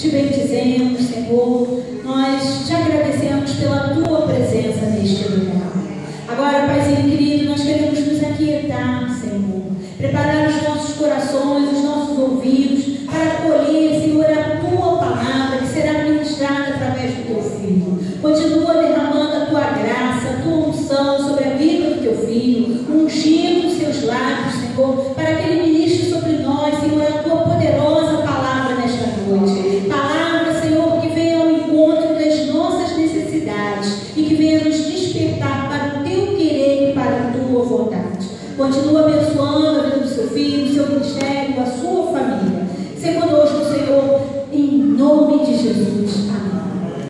te bendizemos, Senhor, nós te agradecemos pela tua presença neste lugar. Agora, Paizinho querido, nós queremos nos aquietar, Senhor, preparar os nossos corações, os nossos ouvidos, para acolher, Senhor, a tua palavra que será ministrada através do teu Filho. Continua derramando a tua graça, a tua unção sobre a vida do teu Filho, ungindo os seus lábios, Senhor, para que ele ministre sobre nós, Senhor, a tua poderosa palavra nesta noite. Palavra, Senhor, que venha ao encontro das nossas necessidades e que venha nos despertar para o teu querer e para a tua vontade. Continua abençoando a vida do seu filho, do seu ministério, a sua família. Seja conosco, Senhor, em nome de Jesus. Amém.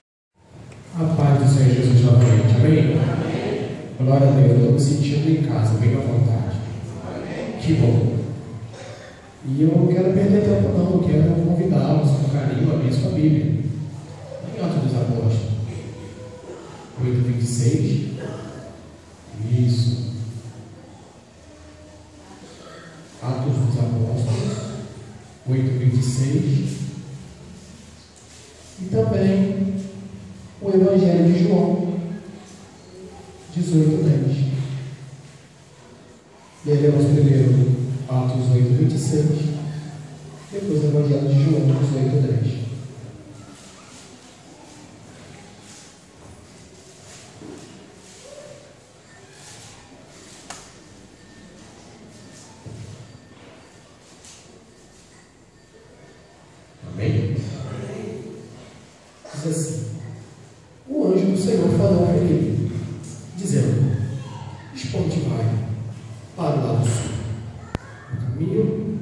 A paz do Senhor Jesus novamente. Amém? Glória a Deus. Eu estou me sentindo em casa, bem à vontade. Que bom. E eu não quero perder tempo, não. Eu quero convidá-los com carinho a abrir sua Bíblia. Em Atos dos Apóstolos 8:26. Isso. Atos dos Apóstolos 8:26. E também o Evangelho de João 18:10. Leremos primeiro Atos 8:26, depois o Evangelho de João 18:10. Amém? Diz assim: o anjo do Senhor falou a Filipe, dizendo: Exponte vai para o lado sul, o caminho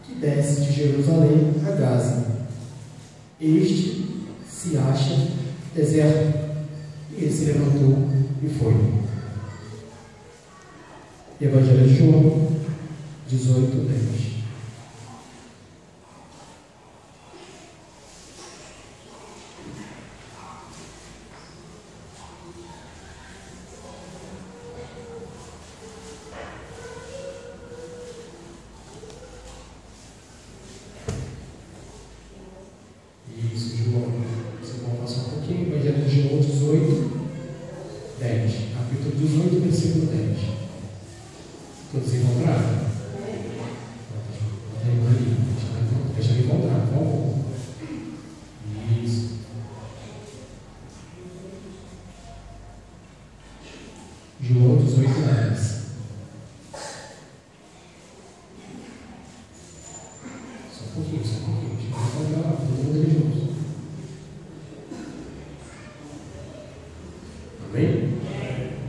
que desce de Jerusalém a Gaza. Este se acha deserto. E ele se levantou e foi. Evangelho de João 18:10. Capítulo 18, versículo 10. Todos encontraram? Deixa eu encontrar, por favor. Isso. João 18, 10. Só um pouquinho. Deixa eu encontrar todo mundo juntos. Amém?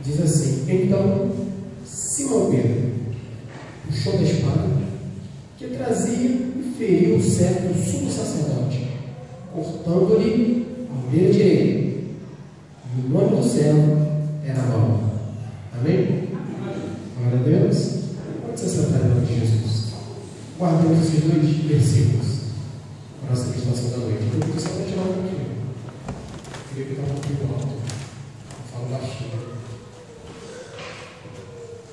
Diz assim: então Simão Pedro puxou da espada que trazia e feriu o servo do sumo sacerdote, cortando-lhe a orelha direita. E o nome do servo era Malco. Amém? Glória a Deus. Pode se sentar em nome de Jesus. Guardemos esses dois versículos para a nossa meditação da noite. Eu vou só continuar um pouquinho. Eu queria ficar um pouquinho alto. Eu falo baixinho.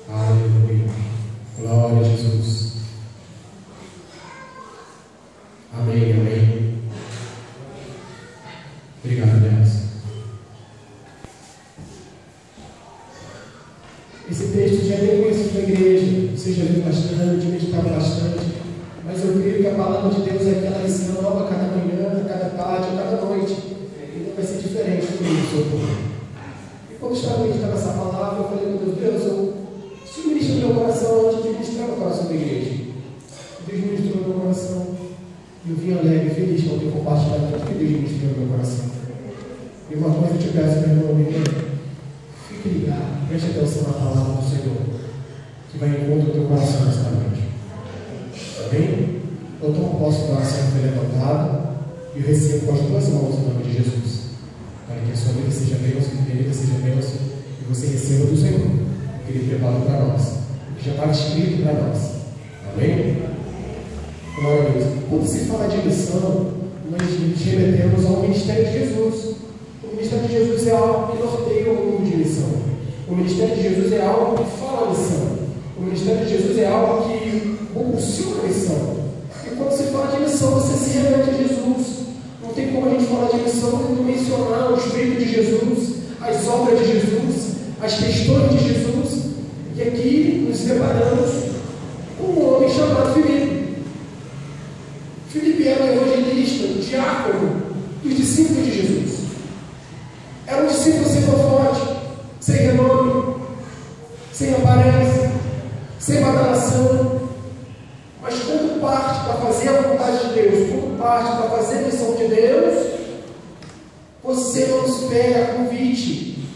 Aleluia. Glória a Jesus. Amém, amém. Obrigado, Deus. Esse texto já é bem conhecido na igreja. Você já viu bastante, meditava bastante. Mas eu creio que a palavra de Deus é que ela ensina nova a cada manhã, a cada tarde, a cada noite. E não vai ser diferente do isso. E quando eu estava meditando essa palavra, eu falei: meu Deus, se ministra no meu coração antes de ministrar no coração da igreja. Deus ministrou no meu coração. E eu vim alegre e feliz por ter compartilhado tudo que Deus ministrou no meu coração. E uma coisa eu te peço, meu irmão, fique ligado, preste atenção na palavra do Senhor, que vai em encontro do teu coração nesta noite. Amém? Eu tomo posse da oração que foi levantada e eu recebo com as duas mãos em nome de Jesus, para que a sua vida seja bênção, que a vida seja bênção e você receba do Senhor que Ele preparou para nós, que já estava escrito para nós. Amém? Glória a Deus. Quando se fala de missão, nós nos remetemos ao ministério de Jesus. O ministério de Jesus é algo que norteia o mundo de missão. O ministério de Jesus é algo que fala a missão. O ministério de Jesus é algo que propulsiona a missão. E quando se fala de missão, você se remete a Jesus. Não não mencionar o Espírito de Jesus, as obras de Jesus, as questões de Jesus. E aqui nos deparamos com um homem chamado Filipe. Filipe era um evangelista, um diácono dos discípulos de Jesus. Era um discípulo sem holofote, sem renome, sem aparência, sem badalação, mas quando parte para fazer a vontade de Deus, quando parte para fazer a missão de Deus, você não espera convite,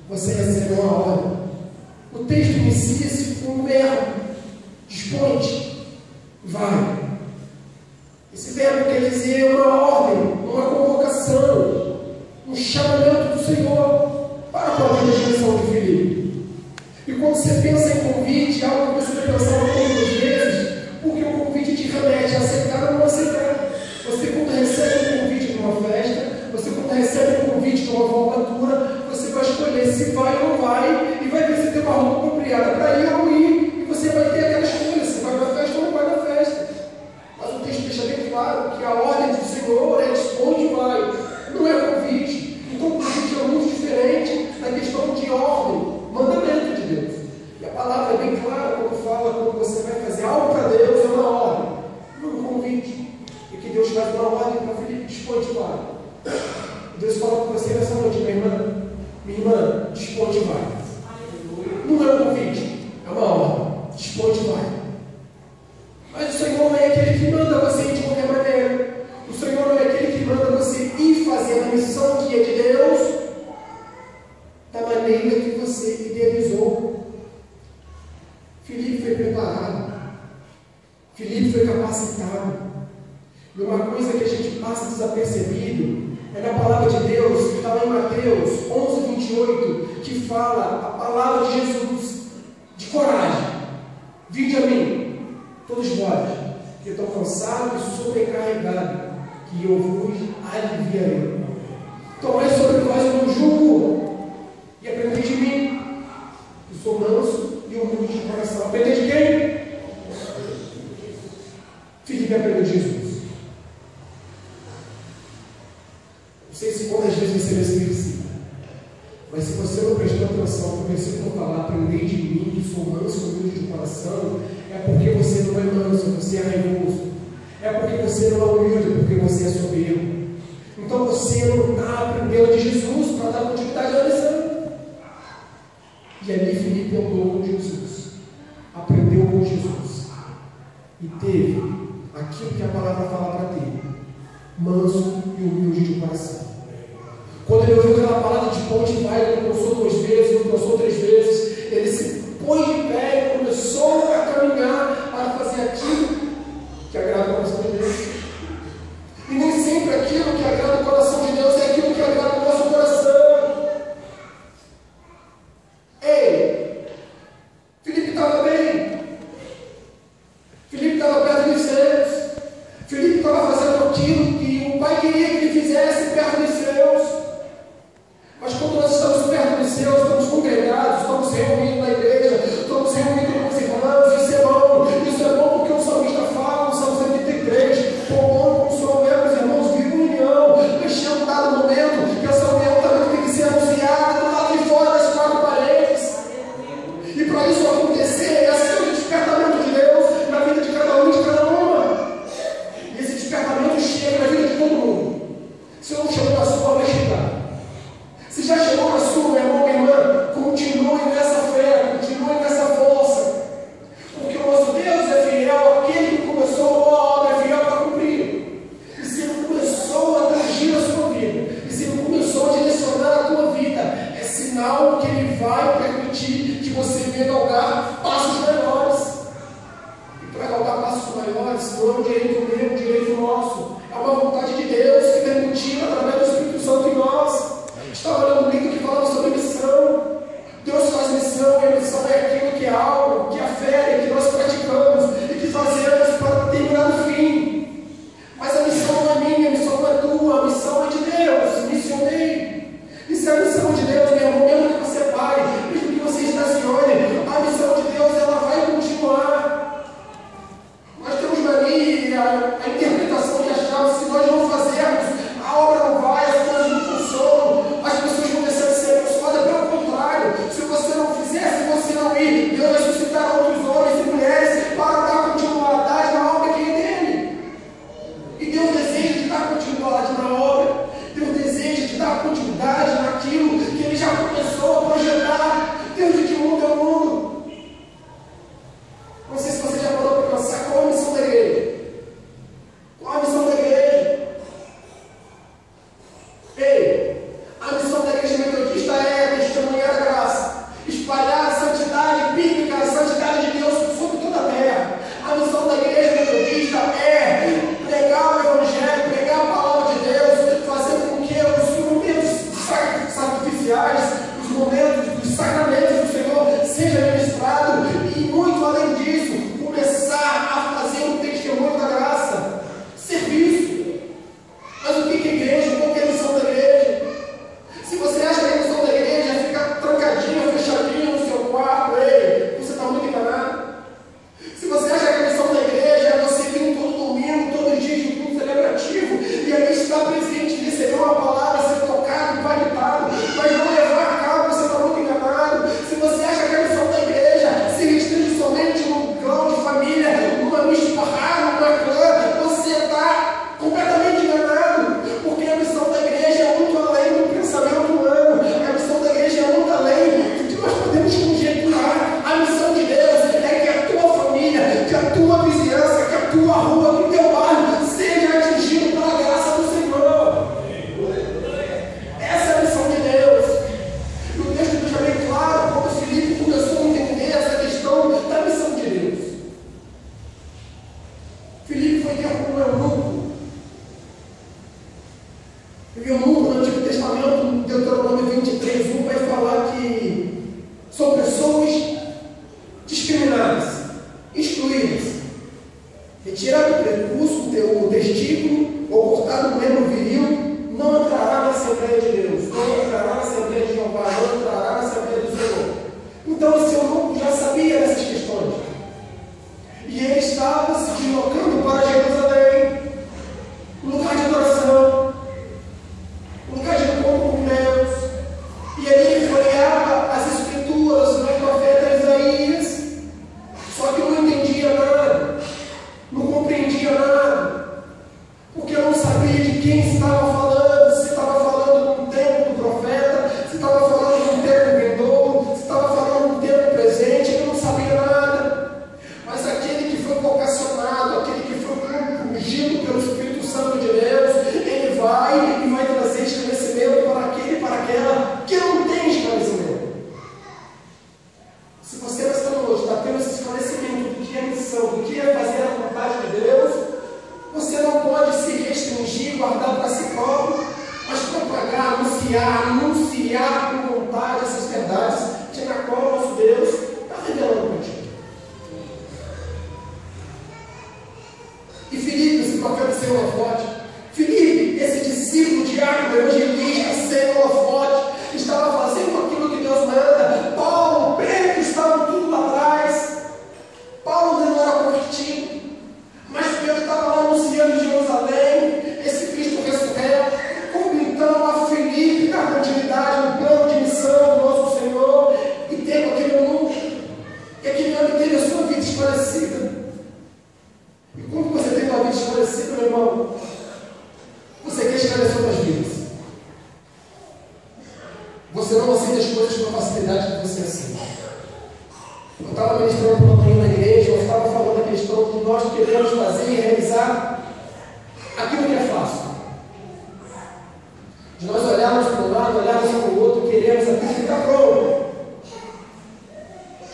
você recebe uma ordem. O texto inicia-se com um verbo: dispõe-te, vai. Esse verbo quer dizer uma ordem, uma convocação, um chamamento do Senhor para a própria direção de Filipe. E quando você pensa em convite, é algo que você vai pensar muitas vezes, porque o convite te remete a aceitar ou não aceitar. Você, quando recebe um convite de uma festa, você, quando recebe um convite de uma formatura, você vai escolher se vai ou não vai, e vai ver se tem uma roupa apropriada para ir ou não ir, e você vai ter aquela escolha, se vai na festa ou não vai na festa. Mas o texto deixa bem claro que a ordem do Senhor é dispõe e vai, não é convite. Então o convite é muito diferente da questão de ordem, mandamento de Deus. E a palavra é bem clara quando fala, quando você vai fazer algo para Deus, é uma ordem, não um convite. E que Deus faz uma ordem para Filipe: dispõe e vai. Deus fala com você nessa noite: minha irmã, dispõe e vai. Não é um convite, é uma ordem: dispõe e vai. Mas o Senhor não é aquele que manda você ir de qualquer maneira. O Senhor não é aquele que manda você ir fazer a missão que é de Deus da maneira que você idealizou. Filipe foi preparado, Filipe foi capacitado. E uma coisa que a gente passa desapercebido é na palavra de Deus, que está lá em Mateus 11:28, que fala a palavra de Jesus, de coragem: vinde a mim, todos vós, que estão cansados e sobrecarregados, que eu vos aliviarei. Tomai sobre vós o meu jugo e aprendei de mim, que sou manso e humilde de coração. Aprendei de quem? Filipe aprendeu de Jesus. Não sei se quantas vezes você lê esse versículo, mas se você não prestou atenção no versículo falar: aprendei de mim, que sou manso e humilde de coração, é porque você não é manso, você é raivoso. É porque você não é humilde, porque você é soberbo. Então você não está aprendendo de Jesus para dar continuidade à lição. E ali Filipe andou com Jesus, aprendeu com Jesus, e teve aquilo que a palavra fala para ter: manso e humilde de coração. Quando ele ouviu aquela palavra de ponte e vai, ele não pensou 2 vezes, não pensou 3 vezes, ele se pôs de pé e começou a caminhar para fazer aquilo que agrada o coração de Deus. E nem sempre aquilo que agrada o coração de Deus é aquilo que agrada o nosso coração. Ei, Filipe estava bem, Filipe estava perto dos seus, Filipe estava fazendo aquilo que o pai queria que ele fizesse perto dos seus. Mas quando nós estamos perto dos seus, estamos congregados, estamos reunidos na igreja, estamos reunidos com os irmãos, isso é bom. Isso é bom porque o salmista fala no Salmo 133, bom como sua mulher, meus irmãos, vive união. Mas chega um dado momento que essa união também tem que ser anunciada do lado de fora das 4 paredes. E para isso acontecer, é assim o despertamento de Deus na vida de cada um e de cada uma. E esse despertamento chega na vida de todo mundo. E Deus deseja de dar continuidade na obra. Deus deseja de dar continuidade naquilo que Ele já começou a projetar. Deus de que mundo é o mundo? Não sei se você já parou para pensar qual é a missão da igreja. Qual a missão da igreja? Ei, a missão da igreja metodista é testemunhar a graça, espalhar a santidade bíblica, a santidade de Deus sobre toda a terra. A missão da igreja metodista é pregar o Evangelho, pregar a palavra de Deus, fazer com que os momentos sacrificiais, os momentos dos sacramentos do Senhor sejam ministrados e, muito além disso, começar a fazer o testemunho da graça. Serviço. Mas o que é igreja? Qual que é a missão da igreja? Se você acha que a missão da igreja é ficar trancadinho, fechadinho no seu quarto, ei, você está muito enganado. Se você acha que a missão da igreja é você vir todo domingo, todo dia de culto celebrativo, e ali estar presente, receber uma palavra, ser tocado, impactado, mas não levar a cabo, você está muito enganado. Se você acha que a missão da igreja se restringe somente num clã de família, numa misparrada, numa clã, você está completamente enganado, porque a missão da igreja é muito além do pensamento humano, a missão da igreja é muito além do que nós podemos conjecturar. A missão de Deus é que a tua família, que a tua vizinhança, que a tua rua, que o teu bairro seja atingido pela graça do Senhor. Essa é a missão de Deus. E o texto deixa bem claro como Filipe começou a entender essa questão da missão de Deus. Filipe foi ter com um eunuco. E o eunuco no Antigo Testamento, Deuteronômio 23, 1, vai falar que são pessoas discriminadas, excluídas. Retirado do prepúcio, o testículo, ou cortado o membro viril, não entrará na Assembleia de Deus, não entrará na Assembleia de Jeová, não entrará na Assembleia do Senhor. Então esse eunuco já sabia dessas questões. E ele estava se deslocando para Jerusalém, lugar de adoração, lugar de encontro com Deus. E ali ele folheava as escrituras do profeta Isaías, só que não entendia nada, não compreendia nada, porque não sabia de quem estava falando, se estava falando num tempo do profeta, se estava falando num tempo vindouro, se estava falando num tempo presente, ele não sabia nada. Mas aquele que foi vocacionado, aquele que foi ungido pelo Espírito Santo de Deus, ele vai e vai trazer esclarecimento para aquele e para aquela que não tem esclarecimento. Se você nesta noite está tendo esse esclarecimento do que é missão, do que é fazer a vontade de Deus, você não pode se restringir, guardar para si próprio, mas propagar, anunciar com vontade essas verdades que na qual o nosso Deus está revelando para ti. E Filipe, esse profeta sem holofote, Filipe, esse discípulo, diácono, evangelista, sem holofote, estava fazendo aquilo que Deus manda. Paulo, Pedro estavam tudo lá atrás. Paulo não era convertido, mas Pedro estava lá anunciando em Jerusalém esse Cristo ressurreto, completando a Filipe na continuidade no plano de missão do nosso Senhor. E teve aquele mundo, e aquele homem teve a sua vida esclarecida. E como você tem uma vida esclarecida, meu irmão? Você quer esclarecer outras vidas. Você não aceita as coisas com a facilidade que você aceita. Eu estava ministrando pela manhã na igreja, eu estava falando a questão que nós queremos fazer e realizar aquilo que é fácil. De nós olharmos para um lado, olharmos para o outro, queremos aquilo que está pronto.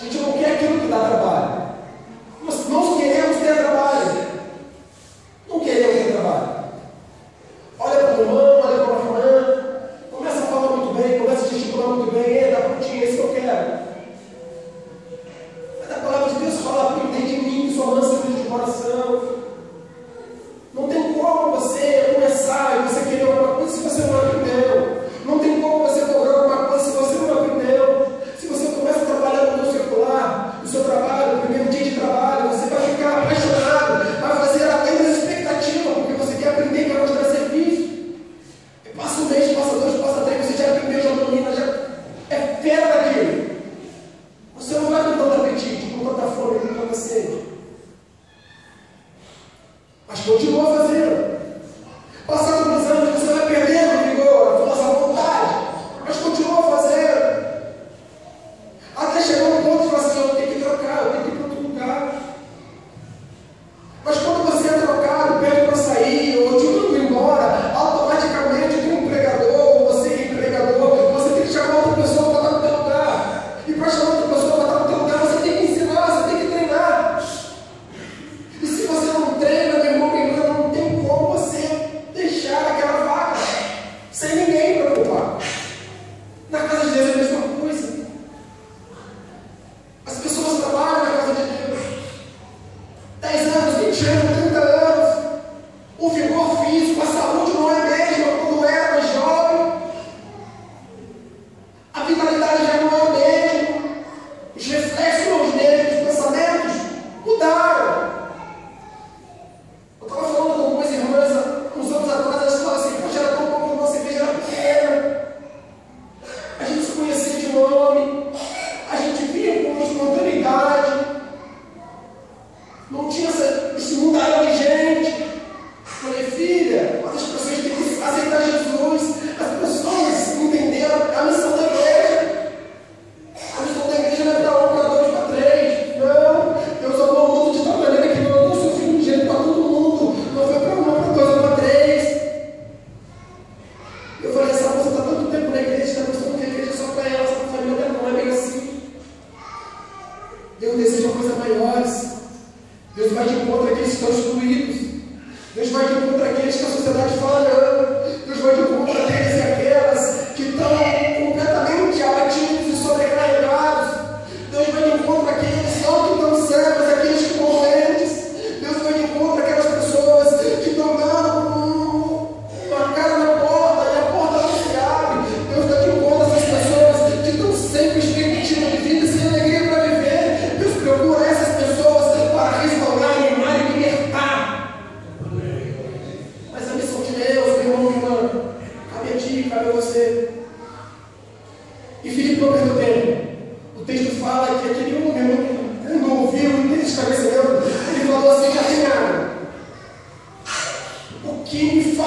A gente não quer aquilo que dá trabalho. Nós não queremos ter trabalho. Não queremos ter trabalho. Olha para o irmão, olha para a irmã, começa a falar muito bem, começa a gesticular muito bem, está prontinho, é isso que eu quero. Mas a palavra de Deus fala, aprendei de mim, sua mansa de coração. Não tem como você começar e você querer alguma coisa se você não aprendeu. Não tem como você cobrar alguma coisa se você não aprendeu.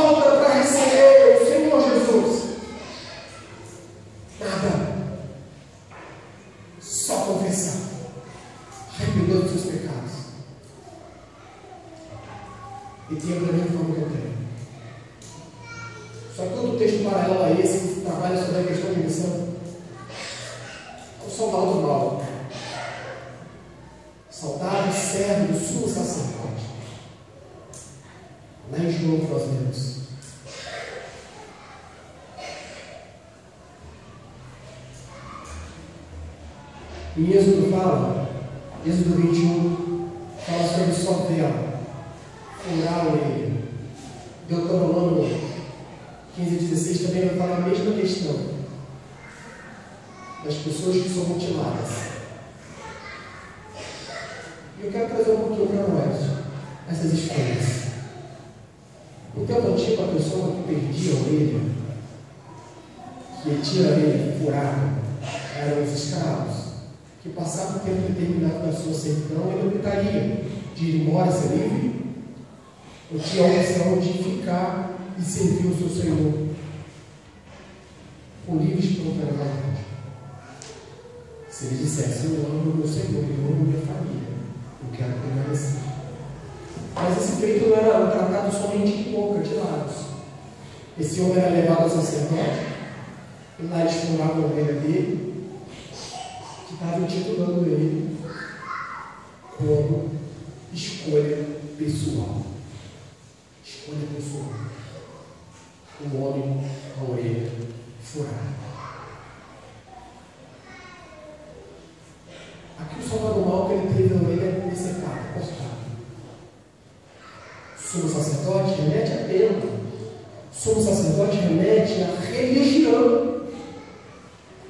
falta para receber o Senhor Jesus? Nada. Só confessar. Arrependendo dos seus pecados. E tem a grande forma que eu tenho. Só que todo texto paralelo a esse que trabalha sobre a questão de missão é o soldado do mal. Soldado servo do sumo sacerdote. Lá em João nós vemos. Em Êxodo fala, Êxodo 21, fala sobre só vela, furar a orelha. Deuteronômio 15:16 também vai falar a mesma questão das pessoas que são mutiladas. E eu quero trazer um pouquinho para nós essas escolhas. No tempo antigo, a pessoa que perdia a orelha, que tira a orelha furada, eram os escravos, que passavam um tempo determinado na sua servidão, ele optaria de ir embora, ser livre, ou tinha a opção de ficar e servir o seu Senhor com livre e espontânea vontade. Se ele dissesse, eu amo o meu Senhor, eu amo minha família, eu quero permanecer. Mas esse feito não era tratado somente de boca, de lábios. Esse homem era levado ao sacerdote, e lá eles furavam a orelha dele, que estava intitulando ele como escolha pessoal. Escolha pessoal. O homem com a orelha furada. Aqui o soldado mal que ele teve a orelha dessecada, cortada. Sumo sacerdote remete a pena. Sumo sacerdote remete a religião.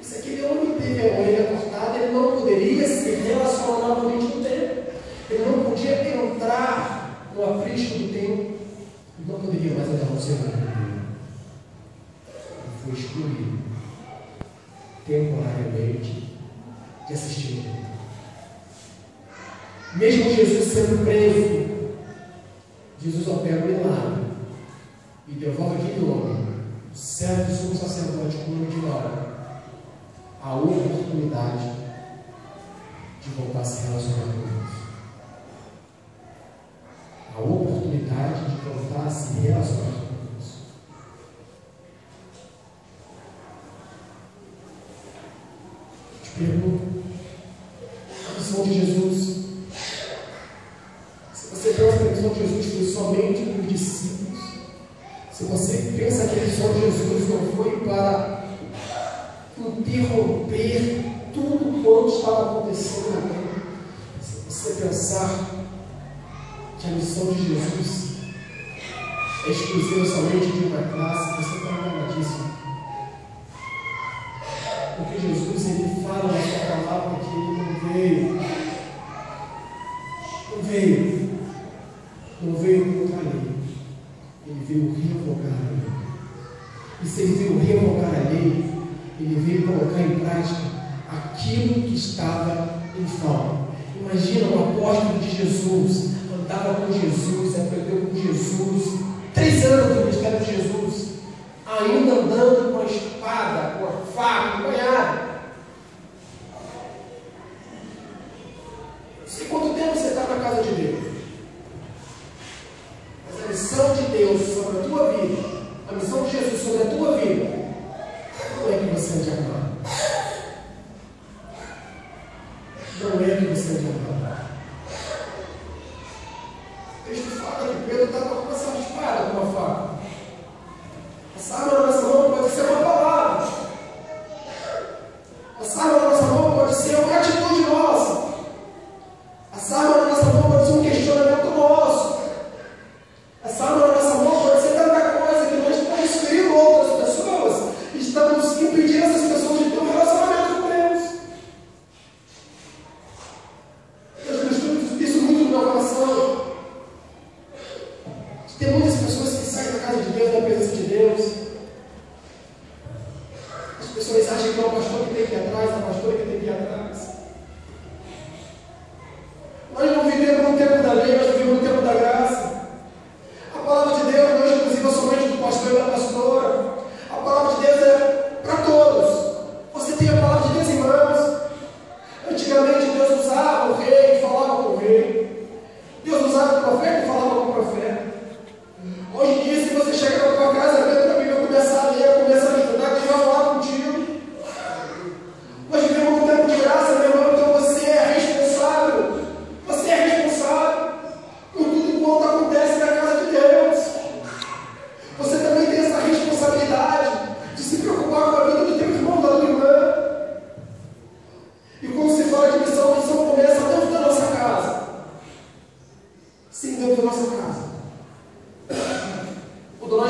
Se aquele homem teve a orelha cortada, ele não poderia se relacionar novamente com o templo. Ele não podia entrar no aprisco do templo. Ele não poderia mais entrar no cenário do templo. Ele foi excluído temporariamente de assistir o templo. Mesmo Jesus sendo preso, Jesus opera um milagre e devolve aquele homem, o servo do sumo sacerdote, com o nome de hora, a oportunidade de voltar a se relacionar com Deus. A oportunidade de voltar a se relacionar com Deus. Te pergunto, a missão de Jesus, se você pensa que a missão de Jesus foi somente para os discípulos, se você pensa que a missão de Jesus não foi para interromper tudo quanto estava acontecendo no mundo, se você pensar que a missão de Jesus é exclusiva somente de uma classe, você está enganadíssimo. Porque Jesus, ele fala na sua palavra que ele não veio contra a lei, ele veio revogar a lei. E se ele veio revogar a lei, ele veio colocar em prática aquilo que estava em falta. Imagina um apóstolo de Jesus, andava com Jesus, aprendeu com Jesus, 3 anos do ministério de Jesus, ainda andando com a espada, com a faca, embanhada. Sei quanto tempo você está na casa de Deus. Mas a missão de Deus sobre a tua vida, a missão de Jesus sobre a tua vida, não é que você é de amar. Não é que você é de amar. O texto fala que Pedro estava com essa espada, com uma faca. Essa arma na nossa mão pode ser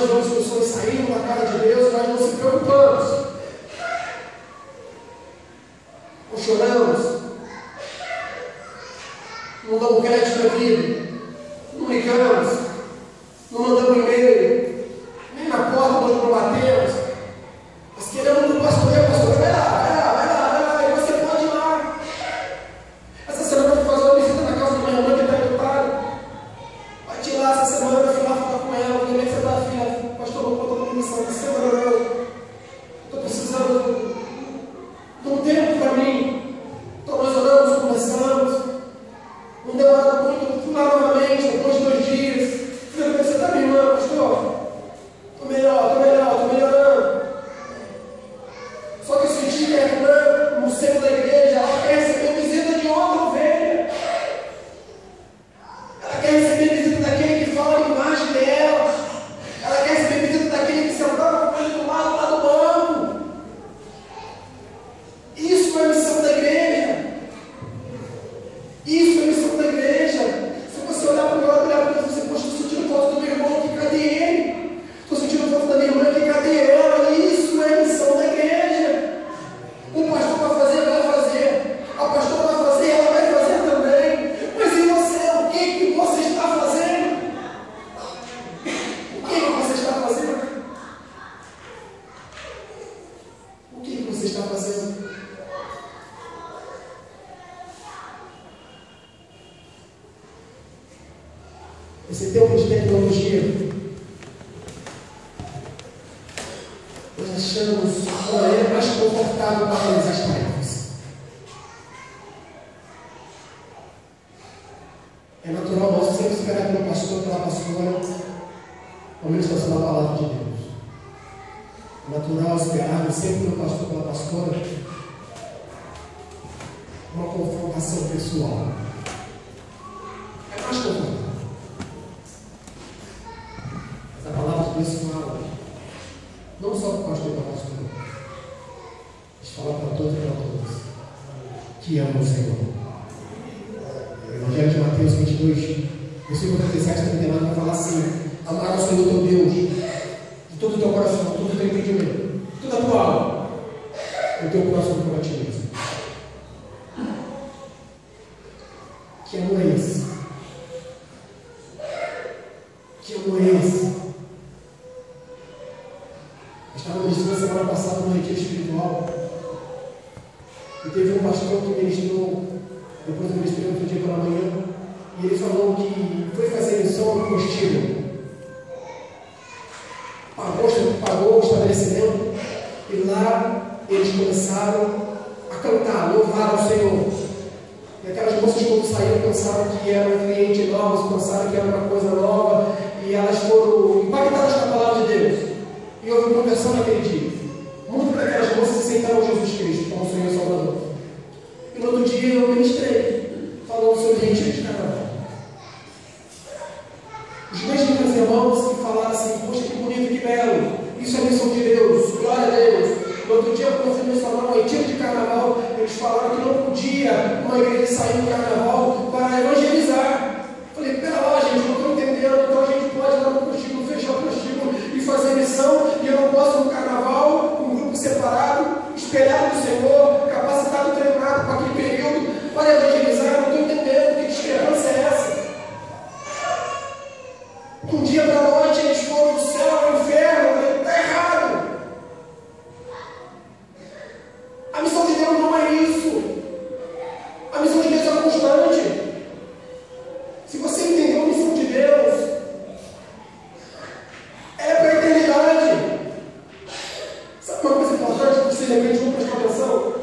nós vemos pessoas saindo da casa de Deus, nós não se preocupamos. Não choramos. Não damos crédito à vida. Não ligamos. Não mandamos e-mail. Nem na porta nós não batemos. Mas queremos do pastor, vai lá. E você pode ir lá. Essa semana eu vou fazer uma visita na casa da minha mãe que está em Otário. Vai te lá essa semana, eu fui lá falar com ela. Como é que você está, filha? Pastor, não estou com missão essa semana, não. Estou precisando de um tempo para mim. Então nós oramos, conversamos. Não demora muito, fui lá novamente, depois de 2 dias. Falei, você está me irmã, pastor? Estou melhorando. Só que eu senti que a irmã, no centro da igreja, ela quer receber visita de outra ovelha. Ela quer receber visita daquele que fala a imagem dela. Ela quer receber visita daquele que sentava com ele do lado lá do banco. Isso é a missão da igreja. Isso é a missão da igreja. Se você olhar para o meu lado, olhar para você, poxa, estou sentindo falta do meu irmão aqui, cadê ele? Estou sentindo falta da minha irmã aqui, cadê ela? Isso é a missão da igreja. O pastor vai fazer, a pastora vai fazer, ela vai fazer também. Mas e você? O que você está fazendo? O que você está fazendo? O que você está fazendo? Esse tempo de tecnologia, nós achamos uma maneira mais confortável para realizar as tarefas. É natural nós sempre esperar pelo pastor, pela pastora, a ministração da palavra de Deus. É natural esperar sempre pelo pastor, pela pastora, uma confrontação pessoal. É mais confortável. A palavra de Deus fala, não só para o pastor e para a pastora, mas fala para todos e para todas, que amam o Senhor. O Evangelho de Mateus 22, versículo 37 a 39, vai falar assim: amar o Senhor teu Deus, de todo o teu coração, de todo o teu entendimento, de toda a tua alma, e o teu coração como a ti mesmo. Que amor é esse? Que amor é esse? Estávamos na semana passada no retiro espiritual e teve um pastor que ministrou, depois eu ministrei outro dia pela manhã, e ele falou que foi fazer missão no Postilho. Pagou o estabelecimento e lá eles começaram a cantar, louvar ao Senhor. E aquelas moças, quando saíram, pensaram que era um cliente novo, pensaram que era uma coisa nova, e elas foram impactadas com a palavra de Deus. E houve conversão naquele dia. Muitas daquelas moças aceitaram Jesus Cristo como Senhor e Salvador. E no outro dia eu ministrei, falando sobre retiro de carnaval. Os mesmos irmãos que falaram assim: poxa, que bonito, que belo, isso é a missão de Deus, glória a Deus. No outro dia, quando eu fui mencionar um retiro de carnaval, eles falaram que não podia uma igreja sair no carnaval para evangelizar. Falei, pera lá, gente, não estou entendendo. Então a gente pode ir lá no prostíbulo, fechar o prostíbulo e fazer missão, e eu não posso no carnaval, com um grupo separado, esperado do Senhor, capacitado, treinado para aquele período, para evangelizar. Não estou entendendo que esperança é essa. De um dia para a noite eles foram do céu ao inferno. Está errado. A missão de Deus não é isso. A missão de Deus é constante. Se você entendeu a missão de Deus, é para a eternidade. Sabe uma coisa importante que você de repente vão prestar atenção?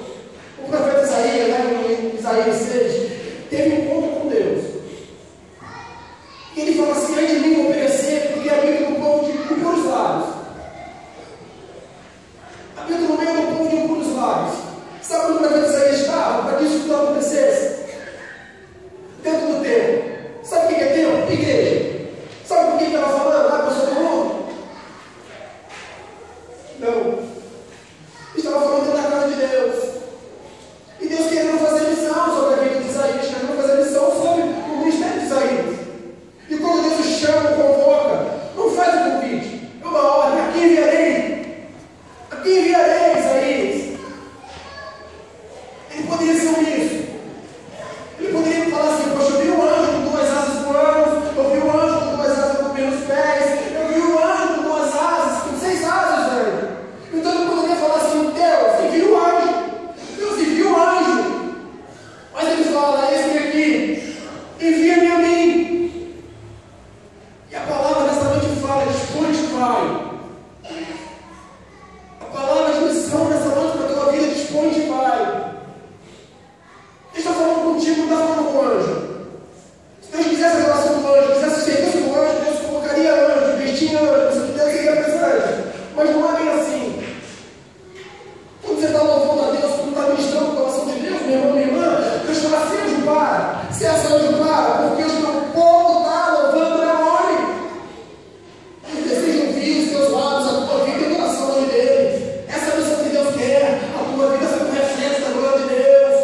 mas não é bem assim. Quando você está louvando a Deus, quando está ministrando o coração de Deus, meu irmão, minha irmã, Deus fala assim, anjo para. Se essa anjo para, porque o meu povo está louvando o meu nome. Ele deseja ouvir os teus lábios, a tua vida e o coração do nome dele. Essa é a missão que Deus quer. A tua vida ser um reflexo da glória de Deus.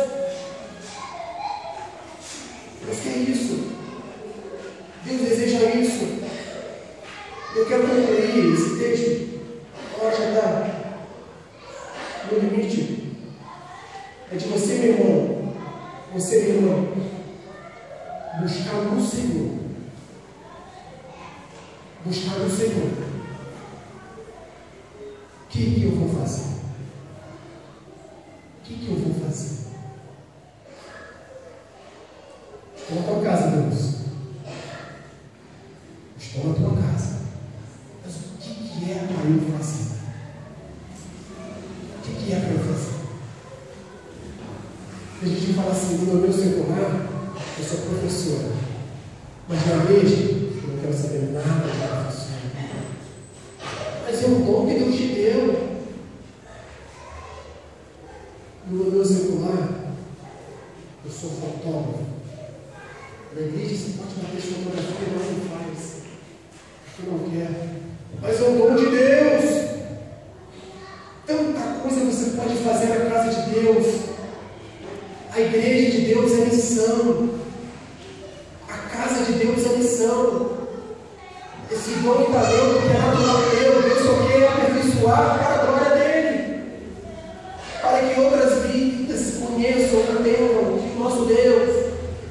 Deus quer isso. Deus deseja isso. Eu quero concluir esse texto. Agora já está no limite. É de você, meu irmão. Você, meu irmão. Buscar no Senhor. Buscar no Senhor. O que eu vou fazer? O que eu vou fazer? Estou na tua casa, Deus. Estou na tua casa. Mas o que é para eu fazer? O que é para eu fazer? A gente fala assim, no meu secular, eu sou professora. Mas na igreja, eu não quero saber nada da professora. Mas é um dom que Deus te deu. No meu secular, eu sou fotógrafo. Na igreja você pode bater fotografia, mas não faz. Porque não quer. Mas é um dom de Deus. Tanta coisa você pode fazer na casa de Deus. A igreja de Deus é missão. A casa de Deus é missão. Esse dom e talento que é natural de Deus, Deus só quer aperfeiçoar para a glória dele. Para que outras vidas conheçam, entendam que nosso Deus,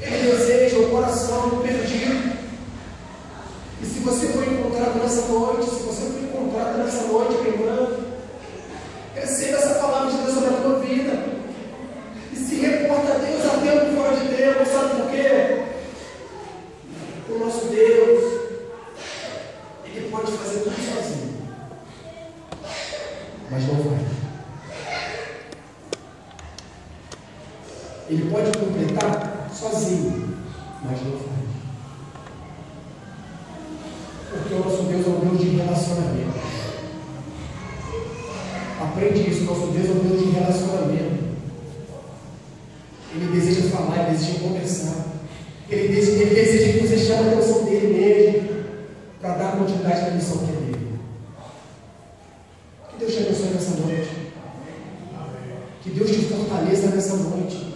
Ele deseja o coração do perdido. E se você for encontrado nessa noite, minha irmã, receba essa palavra de Deus sobre a tua vida. E se reporta a Deus a tempo fora de Deus. Sabe por quê? O nosso Deus, Ele pode fazer tudo sozinho. Mas não vai. Ele pode completar sozinho, mas não faz. Porque o nosso Deus é um Deus de relacionamento. Aprende isso, nosso Deus é um Deus de relacionamento. Ele deseja falar, ele deseja conversar. Ele deseja que você chame a atenção dele mesmo, para dar continuidade na missão que é dele. Que Deus te abençoe nessa noite. Que Deus te fortaleça nessa noite.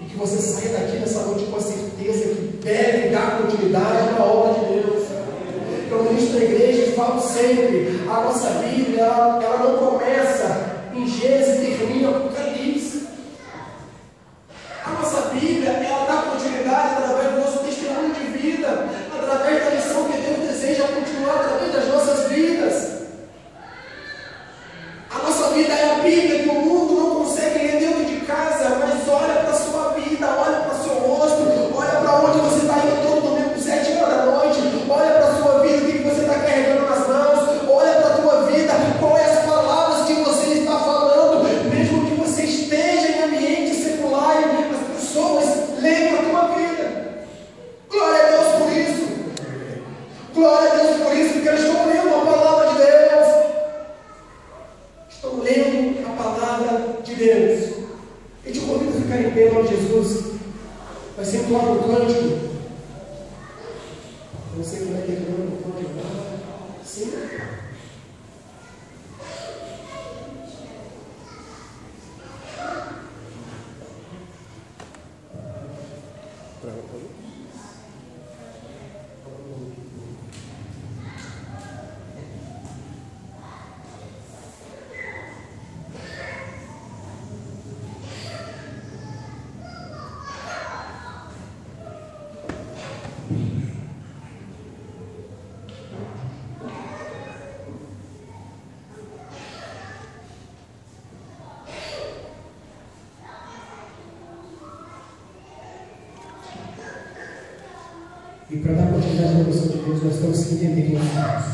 Que você saia daqui nessa noite com a certeza que deve dar continuidade na obra de Deus. Eu ministro na igreja e falo sempre, a nossa Bíblia, ela não começa em Gênesis e termina em Apocalipse. A nossa Bíblia, ela dá continuidade através do nosso testemunho de vida, através da missão que Deus deseja continuar através das nossas vidas. A nossa vida é a Bíblia que o mundo não consegue ler dentro de casa, mas olha para a sua vida, olha para o seu rosto, olha para onde você está indo todo domingo, 7 horas da noite, olha para a sua vida, o que você está carregando nas mãos, olha para a tua vida, quais as palavras que você está falando, mesmo que você esteja em ambiente secular, as pessoas leem a tua vida. Glória a Deus por isso. Glória a Deus por isso, porque eles estão lendo a palavra de Deus. Estão lendo a palavra de Deus. Eu te convido a ficar em pé em nome de Jesus. Vai ser entoar um cântico. Não sei como é que é o cântico. Sim? E para dar continuidade à missão de Deus, nós temos que entender quem somos.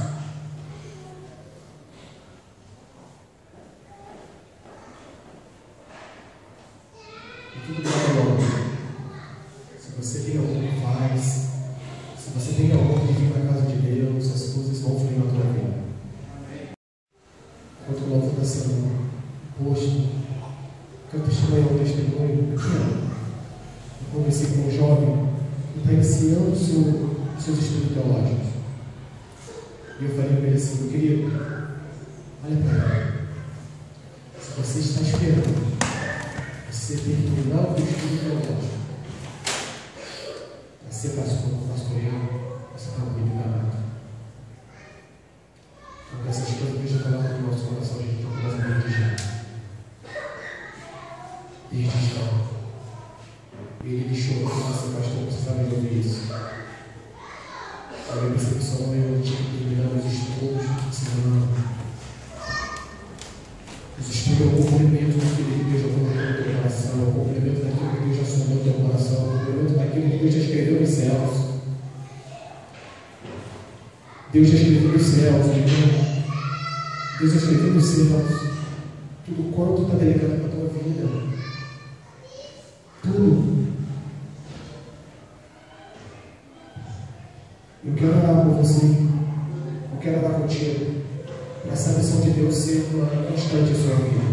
E tudo vai longe. Se você tem algum paz, se você tem algum que vir para a casa de Deus, as coisas vão fluir na tua vida. longo da semana. Poxa, quero testemunhar um testemunho. Eu conversei com um jovem que está iniciando seus estudos teológicos. E eu falei para ele assim: meu querido, olha para ele. Se você está esperando você terminar o estudo teológico, você pastoreiro, você está muito enganado. Então, essas coisas que eu já coloco no nosso coração, a gente está começando desde já. Desde já. Ele deixou que você, pastor, precisava de ouvir isso. A minha percepção eu tinha que terminar meus estudos, senão os estudos é o cumprimento daquilo que Deus já colocou no teu coração, é o cumprimento daquilo que Deus já sondou no teu coração, é o cumprimento daquilo que Deus já escreveu nos céus. Deus já escreveu nos céus, irmão. Deus já escreveu nos céus. Tudo quanto está delegado para a tua vida. Tudo. Eu quero orar por você. Eu quero orar contigo. Para essa missão de Deus ser uma constante em sua vida.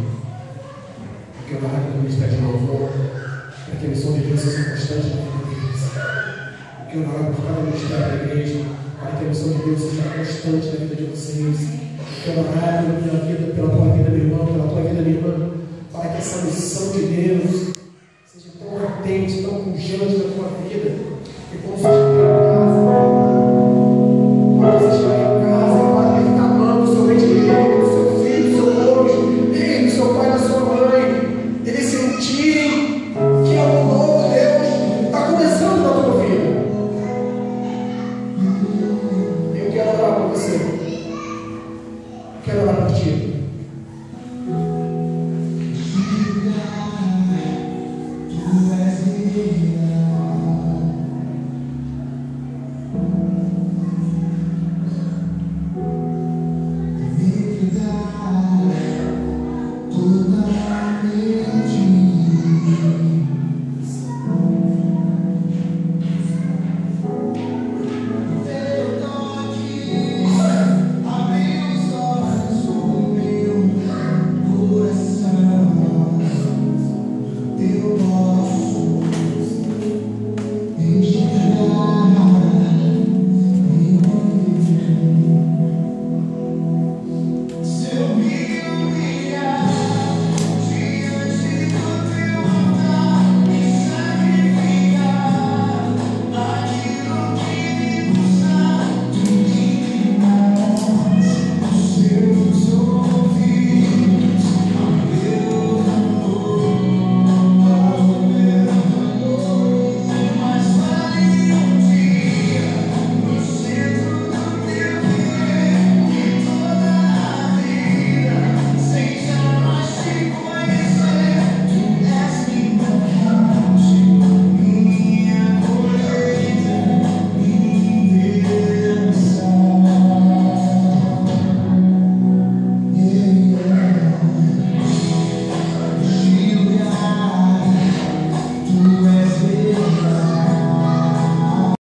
Eu quero orar pelo ministério de louvor. Para que a missão de Deus seja constante na vida deles. Eu quero orar por cada ministério da igreja. Para que a missão de Deus seja constante na vida de vocês. Eu quero orar pela minha vida, pela tua vida, meu irmão, pela tua vida, minha irmã. Para que essa missão de Deus seja tão latente, tão pujante na tua vida. Que quando você estiver em casa, seu pai e sua mãe, eles sentirem que algo novo, Deus, está começando na tua vida. Eu quero orar por você. Quero orar por ti.